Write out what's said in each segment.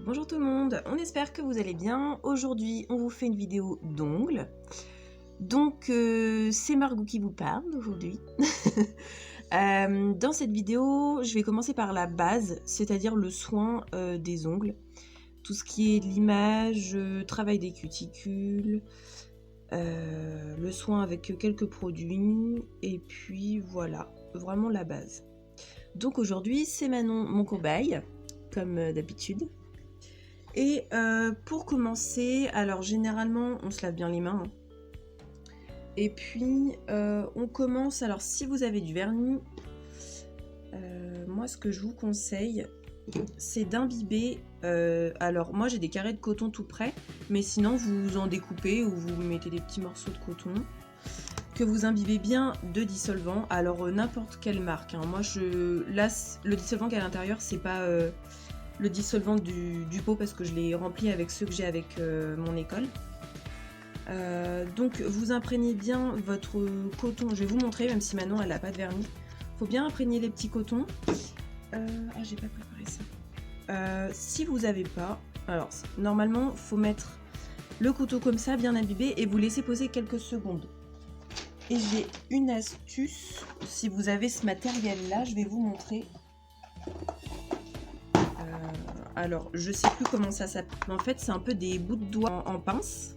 Bonjour tout le monde, on espère que vous allez bien. Aujourd'hui, on vous fait une vidéo d'ongles. Donc, c'est Margot qui vous parle aujourd'hui. Dans cette vidéo, je vais commencer par la base, c'est-à-dire le soin des ongles. Tout ce qui est limage, travail des cuticules, le soin avec quelques produits, et puis voilà, vraiment la base. Donc aujourd'hui, c'est Manon, mon cobaye, comme d'habitude. Et pour commencer, alors généralement on se lave bien les mains. Et puis on commence, alors si vous avez du vernis, moi ce que je vous conseille, c'est d'imbiber, alors moi j'ai des carrés de coton tout prêts, mais sinon vous en découpez ou vous mettez des petits morceaux de coton, que vous imbibez bien de dissolvant, alors n'importe quelle marque, hein. Moi là le dissolvant qui est à l'intérieur c'est pas... le dissolvant du pot parce que je l'ai rempli avec ceux que j'ai avec mon école. Donc vous imprégnez bien votre coton, je vais vous montrer même si Manon elle n'a pas de vernis. Faut bien imprégner les petits cotons. Ah j'ai pas préparé ça. Si vous n'avez pas, alors normalement faut mettre le couteau comme ça bien imbibé et vous laissez poser quelques secondes. Et j'ai une astuce, si vous avez ce matériel là, je vais vous montrer. Alors, je sais plus comment ça s'appelle. En fait, c'est un peu des bouts de doigts en pince.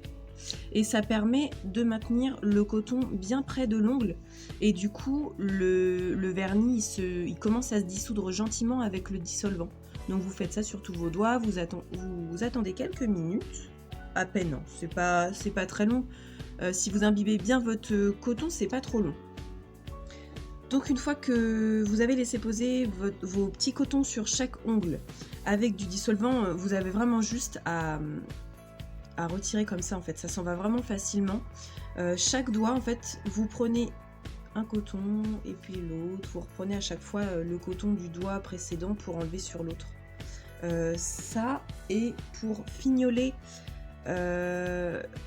Et ça permet de maintenir le coton bien près de l'ongle. Et du coup, le vernis, il commence à se dissoudre gentiment avec le dissolvant. Donc vous faites ça sur tous vos doigts. Vous attendez quelques minutes. À peine, hein. C'est pas très long. Si vous imbibez bien votre coton, c'est pas trop long. Donc une fois que vous avez laissé poser vos petits cotons sur chaque ongle avec du dissolvant, vous avez vraiment juste à retirer comme ça en fait, ça s'en va vraiment facilement. Chaque doigt en fait, vous prenez un coton et puis l'autre, vous reprenez à chaque fois le coton du doigt précédent pour enlever sur l'autre. Ça et pour fignoler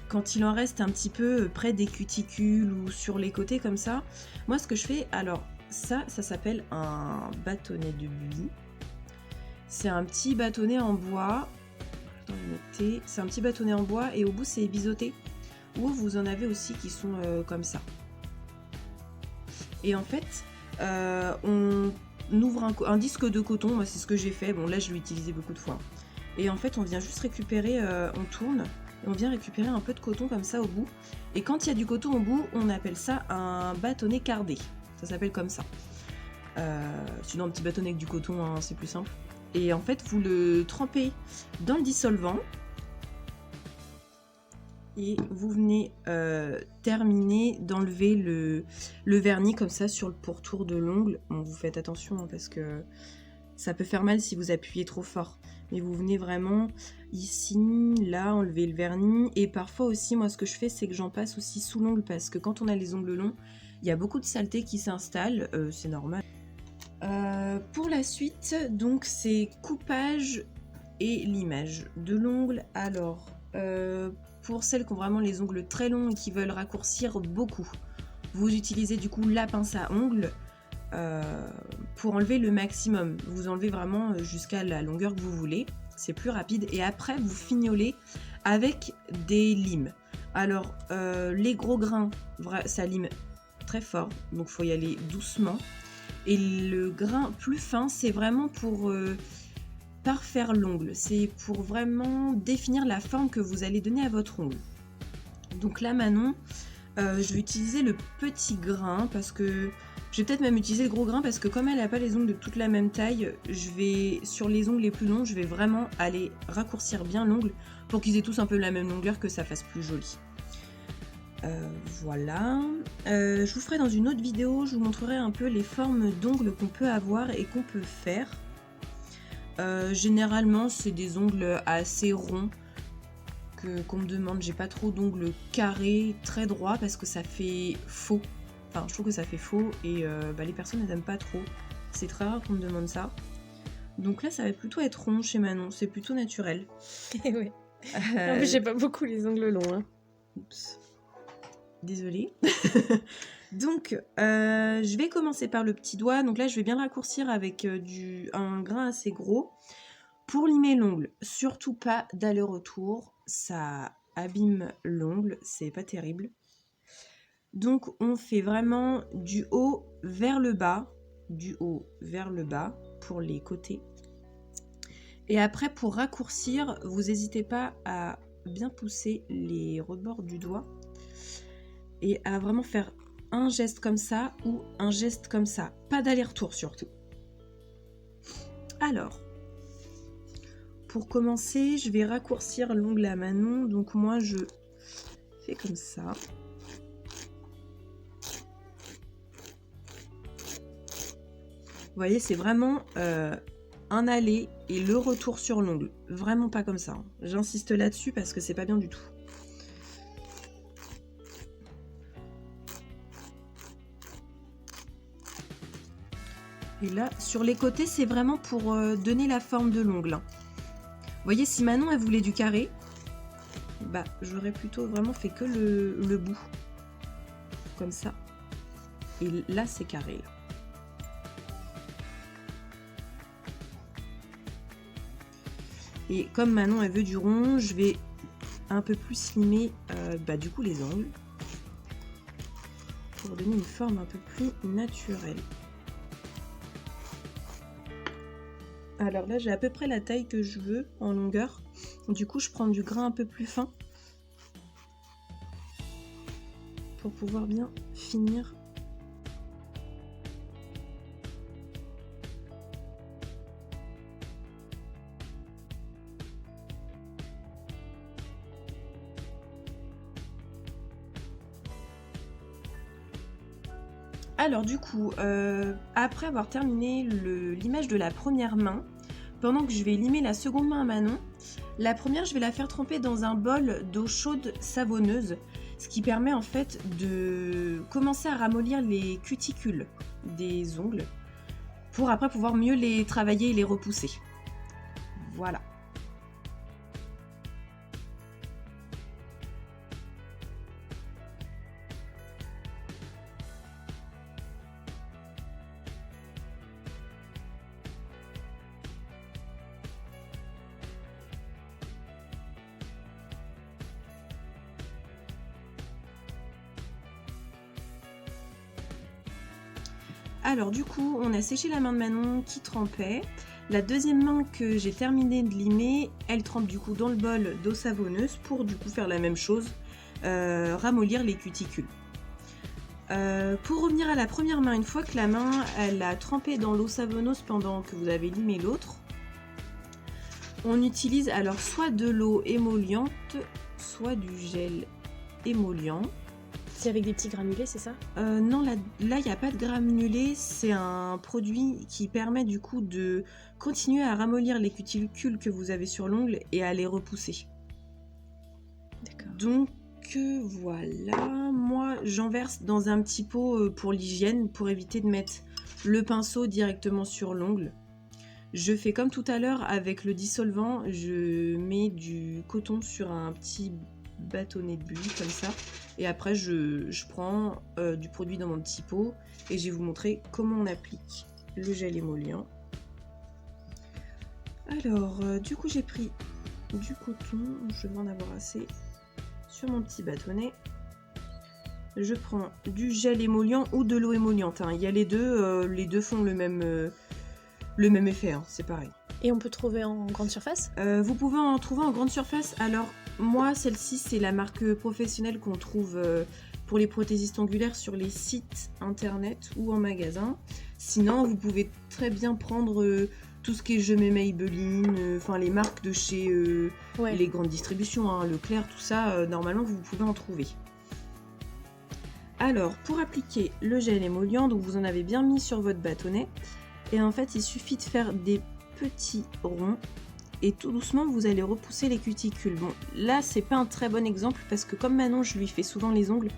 quand il en reste un petit peu près des cuticules ou sur les côtés comme ça, moi ce que je fais, alors ça s'appelle un bâtonnet de buis. C'est un petit bâtonnet en bois. C'est un petit bâtonnet en bois et au bout c'est biseauté. Ou vous en avez aussi qui sont comme ça. Et en fait, on ouvre un disque de coton, moi c'est ce que j'ai fait. Bon là je l'ai utilisé beaucoup de fois. Et en fait on vient juste récupérer, on tourne et on vient récupérer un peu de coton comme ça au bout. Et quand il y a du coton au bout, on appelle ça un bâtonnet cardé. Ça s'appelle comme ça. Sinon un petit bâtonnet avec du coton, hein, c'est plus simple. Et en fait vous le trempez dans le dissolvant. Et vous venez terminer d'enlever le vernis comme ça sur le pourtour de l'ongle. Bon, vous faites attention hein, parce que ça peut faire mal si vous appuyez trop fort. Mais vous venez vraiment ici, là, enlever le vernis. Et parfois aussi, moi ce que je fais, c'est que j'en passe aussi sous l'ongle parce que quand on a les ongles longs, il y a beaucoup de saleté qui s'installe, c'est normal. Pour la suite, donc c'est coupage et limage de l'ongle. Alors, pour celles qui ont vraiment les ongles très longs et qui veulent raccourcir beaucoup, vous utilisez du coup la pince à ongles pour enlever le maximum. Vous enlevez vraiment jusqu'à la longueur que vous voulez, c'est plus rapide. Et après, vous fignolez avec des limes. Alors, les gros grains, ça lime très fort, donc il faut y aller doucement. Et le grain plus fin, c'est vraiment pour parfaire l'ongle. C'est pour vraiment définir la forme que vous allez donner à votre ongle. Donc là, Manon, je vais utiliser le petit grain parce que... Je vais peut-être même utiliser le gros grain parce que comme elle n'a pas les ongles de toute la même taille, sur les ongles les plus longs, je vais vraiment aller raccourcir bien l'ongle pour qu'ils aient tous un peu la même longueur, que ça fasse plus joli. Voilà. Je vous ferai dans une autre vidéo, je vous montrerai un peu les formes d'ongles qu'on peut avoir et qu'on peut faire. Généralement, c'est des ongles assez ronds qu'on me demande. J'ai pas trop d'ongles carrés, très droits, parce que ça fait faux. Enfin, je trouve que ça fait faux et les personnes n'aiment pas trop. C'est très rare qu'on me demande ça. Donc là, ça va plutôt être rond chez Manon. C'est plutôt naturel. Ouais. En plus, j'ai pas beaucoup les ongles longs. Hein. Oups. Désolée. Donc, je vais commencer par le petit doigt. Donc là, je vais bien le raccourcir avec un grain assez gros Pour limer l'ongle, surtout pas d'aller-retour, ça abîme l'ongle, c'est pas terrible. Donc on fait vraiment du haut vers le bas, pour les côtés. Et après, pour raccourcir, vous n'hésitez pas à bien pousser les rebords du doigt et à vraiment faire un geste comme ça ou un geste comme ça. Pas d'aller-retour surtout. Alors, pour commencer, je vais raccourcir l'ongle à Manon. Donc moi, je fais comme ça. Vous voyez, c'est vraiment un aller et le retour sur l'ongle. Vraiment pas comme ça. Hein. J'insiste là-dessus parce que c'est pas bien du tout. Et là, sur les côtés, c'est vraiment pour donner la forme de l'ongle. Hein. Vous voyez, si Manon, elle voulait du carré, bah, j'aurais plutôt vraiment fait que le bout. Comme ça. Et là, c'est carré, là. Et comme Manon, elle veut du rond, je vais un peu plus limer du coup les angles. Pour donner une forme un peu plus naturelle. Alors là, j'ai à peu près la taille que je veux en longueur. Du coup, je prends du grain un peu plus fin. Pour pouvoir bien finir. Alors du coup, après avoir terminé l'image de la première main, pendant que je vais limer la seconde main à Manon, la première je vais la faire tremper dans un bol d'eau chaude savonneuse, ce qui permet en fait de commencer à ramollir les cuticules des ongles, pour après pouvoir mieux les travailler et les repousser. Voilà. Alors du coup, on a séché la main de Manon qui trempait. La deuxième main que j'ai terminé de limer, elle trempe du coup dans le bol d'eau savonneuse pour du coup faire la même chose, ramollir les cuticules. Pour revenir à la première main, une fois que la main elle a trempé dans l'eau savonneuse pendant que vous avez limé l'autre, on utilise alors soit de l'eau émolliente, soit du gel émollient. C'est avec des petits granulés, c'est ça? Non, là, il n'y a pas de granulés. C'est un produit qui permet du coup de continuer à ramollir les cuticules que vous avez sur l'ongle et à les repousser. D'accord. Donc voilà, moi j'en verse dans un petit pot pour l'hygiène, pour éviter de mettre le pinceau directement sur l'ongle. Je fais comme tout à l'heure avec le dissolvant, je mets du coton sur un petit bâtonnet de bulle comme ça, et après je prends du produit dans mon petit pot et je vais vous montrer comment on applique le gel émollient. Alors du coup j'ai pris du coton, je vais en avoir assez sur mon petit bâtonnet. Je prends du gel émollient ou de l'eau émolliente, hein. Il y a les deux font le même effet, hein, c'est pareil. Et on peut trouver en grande surface? Vous pouvez en trouver en grande surface. Alors moi, celle-ci, c'est la marque professionnelle qu'on trouve pour les prothésistes ongulaires sur les sites internet ou en magasin. Sinon, vous pouvez très bien prendre tout ce qui est Je mets Maybelline, enfin les marques de chez les grandes distributions, hein, Leclerc, tout ça, normalement vous pouvez en trouver. Alors, pour appliquer le gel émollient, donc vous en avez bien mis sur votre bâtonnet, et en fait, il suffit de faire des petits ronds et tout doucement vous allez repousser les cuticules. Bon, là c'est pas un très bon exemple parce que comme Manon je lui fais souvent les ongles,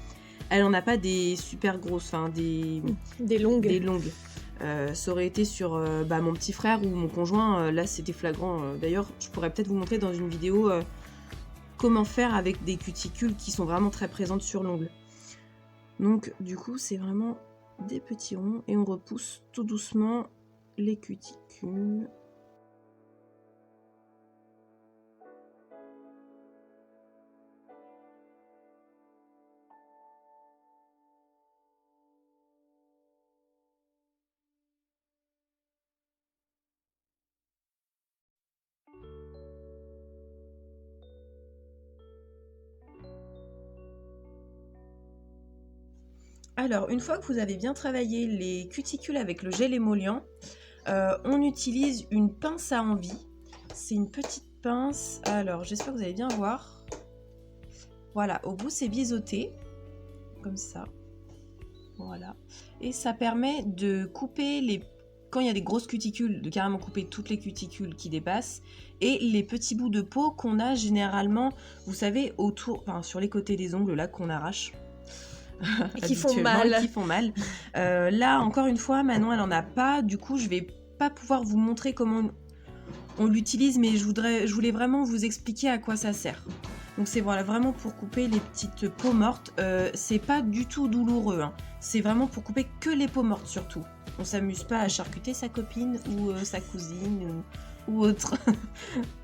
elle en a pas des super grosses, enfin des longues. Ça aurait été sur mon petit frère ou mon conjoint, là c'était flagrant. D'ailleurs je pourrais peut-être vous montrer dans une vidéo comment faire avec des cuticules qui sont vraiment très présentes sur l'ongle. Donc du coup c'est vraiment des petits ronds et on repousse tout doucement les cuticules. Alors, une fois que vous avez bien travaillé les cuticules avec le gel émollient, on utilise une pince à envie. C'est une petite pince. Alors, j'espère que vous allez bien voir. Voilà, au bout c'est biseauté, comme ça. Voilà. Et ça permet de couper les... Quand il y a des grosses cuticules, de carrément couper toutes les cuticules qui dépassent et les petits bouts de peau qu'on a généralement, vous savez, autour, enfin sur les côtés des ongles là qu'on arrache. Et qui font Habituellement, mal. qui font mal. Là, encore une fois, Manon, elle en a pas. Du coup, je vais pas pouvoir vous montrer comment on l'utilise, mais je voulais vraiment vous expliquer à quoi ça sert. Donc c'est voilà, vraiment pour couper les petites peaux mortes. C'est pas du tout douloureux, hein. C'est vraiment pour couper que les peaux mortes surtout. On s'amuse pas à charcuter sa copine ou sa cousine ou autre.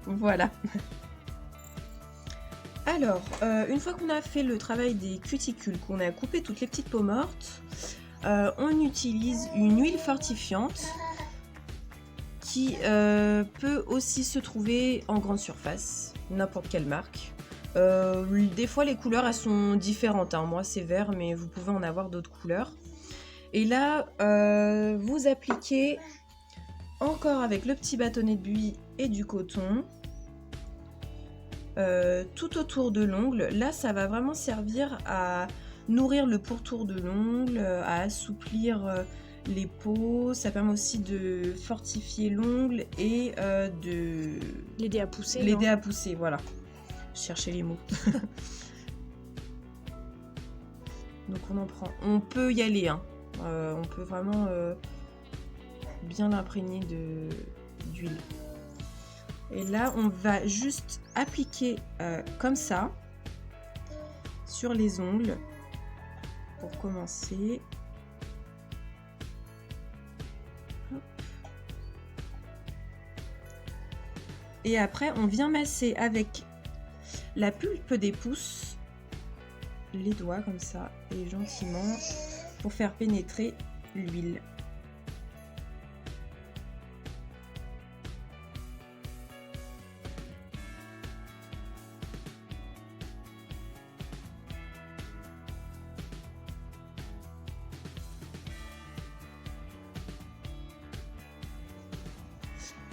Voilà. Alors, une fois qu'on a fait le travail des cuticules, qu'on a coupé toutes les petites peaux mortes, on utilise une huile fortifiante qui peut aussi se trouver en grande surface, n'importe quelle marque. Des fois les couleurs elles sont différentes, hein. Moi c'est vert mais vous pouvez en avoir d'autres couleurs. Et là vous appliquez encore avec le petit bâtonnet de buis et du coton tout autour de l'ongle. Là ça va vraiment servir à nourrir le pourtour de l'ongle, à assouplir les peaux, ça permet aussi de fortifier l'ongle et de L'aider à pousser. l'aider à pousser, voilà. Chercher les mots. Donc on en prend. On peut y aller, hein. On peut vraiment bien l'imprégner d'huile. Et là, on va juste appliquer comme ça sur les ongles pour commencer. Hop. Et après, on vient masser avec la pulpe des pouces, les doigts comme ça, et gentiment pour faire pénétrer l'huile.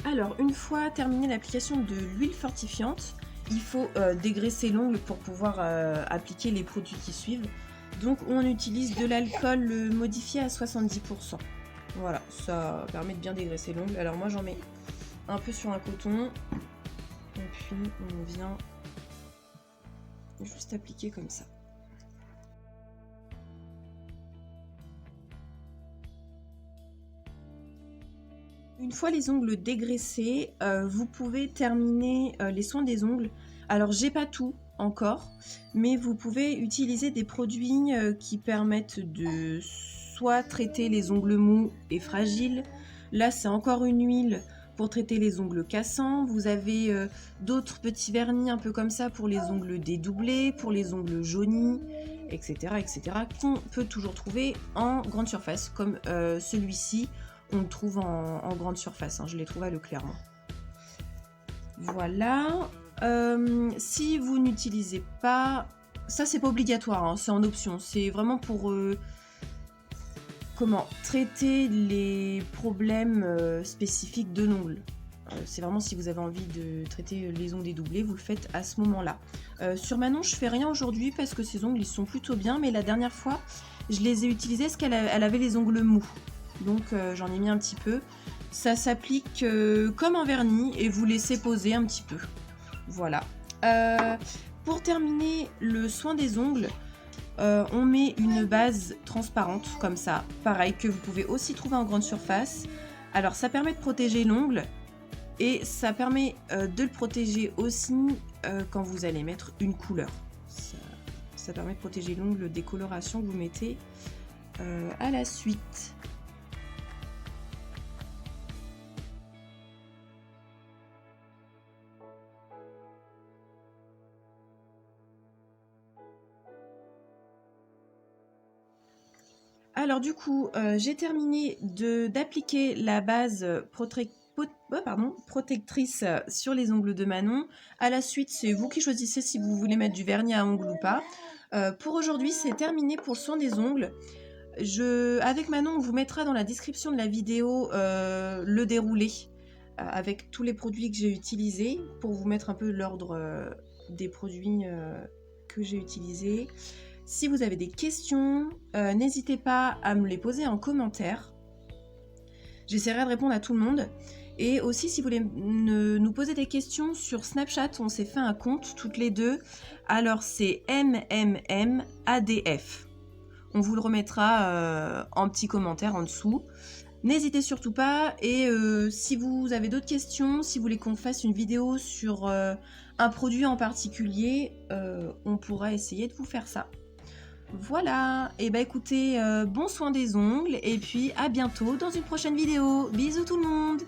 Alors, une fois terminée l'application de l'huile fortifiante, il faut dégraisser l'ongle pour pouvoir appliquer les produits qui suivent. Donc on utilise de l'alcool modifié à 70%. Voilà, ça permet de bien dégraisser l'ongle. Alors moi j'en mets un peu sur un coton. Et puis on vient juste appliquer comme ça. Une fois les ongles dégraissés, vous pouvez terminer les soins des ongles. Alors j'ai pas tout encore, mais vous pouvez utiliser des produits qui permettent de soit traiter les ongles mous et fragiles. Là c'est encore une huile pour traiter les ongles cassants. Vous avez d'autres petits vernis un peu comme ça pour les ongles dédoublés, pour les ongles jaunis, etc. qu'on peut toujours trouver en grande surface, comme celui-ci. On le trouve en grande surface, hein. Je l'ai trouvé à Leclerc. Voilà. Si vous n'utilisez pas... Ça, c'est pas obligatoire, hein, c'est en option. C'est vraiment pour traiter les problèmes spécifiques de l'ongle. C'est vraiment si vous avez envie de traiter les ongles dédoublés, vous le faites à ce moment-là. Sur Manon, je fais rien aujourd'hui parce que ses ongles, ils sont plutôt bien. Mais la dernière fois, je les ai utilisés parce qu'elle avait les ongles mous. Donc j'en ai mis un petit peu. Ça s'applique comme un vernis et vous laissez poser un petit peu. Voilà. Pour terminer le soin des ongles, on met une base transparente comme ça. Pareil, que vous pouvez aussi trouver en grande surface. Alors ça permet de protéger l'ongle et ça permet de le protéger aussi quand vous allez mettre une couleur. Ça permet de protéger l'ongle des colorations que vous mettez à la suite. Alors du coup, j'ai terminé d'appliquer la base protectrice sur les ongles de Manon. À la suite, c'est vous qui choisissez si vous voulez mettre du vernis à ongles ou pas. Pour aujourd'hui, c'est terminé pour le soin des ongles. Avec Manon, on vous mettra dans la description de la vidéo le déroulé avec tous les produits que j'ai utilisés pour vous mettre un peu l'ordre des produits que j'ai utilisés. Si vous avez des questions, n'hésitez pas à me les poser en commentaire. J'essaierai de répondre à tout le monde. Et aussi, si vous voulez nous poser des questions sur Snapchat, on s'est fait un compte toutes les deux. Alors, c'est MMMADF. On vous le remettra en petit commentaire en dessous. N'hésitez surtout pas. Et si vous avez d'autres questions, si vous voulez qu'on fasse une vidéo sur un produit en particulier, on pourra essayer de vous faire ça. Voilà, et bah écoutez, bon soin des ongles et puis à bientôt dans une prochaine vidéo. Bisous tout le monde!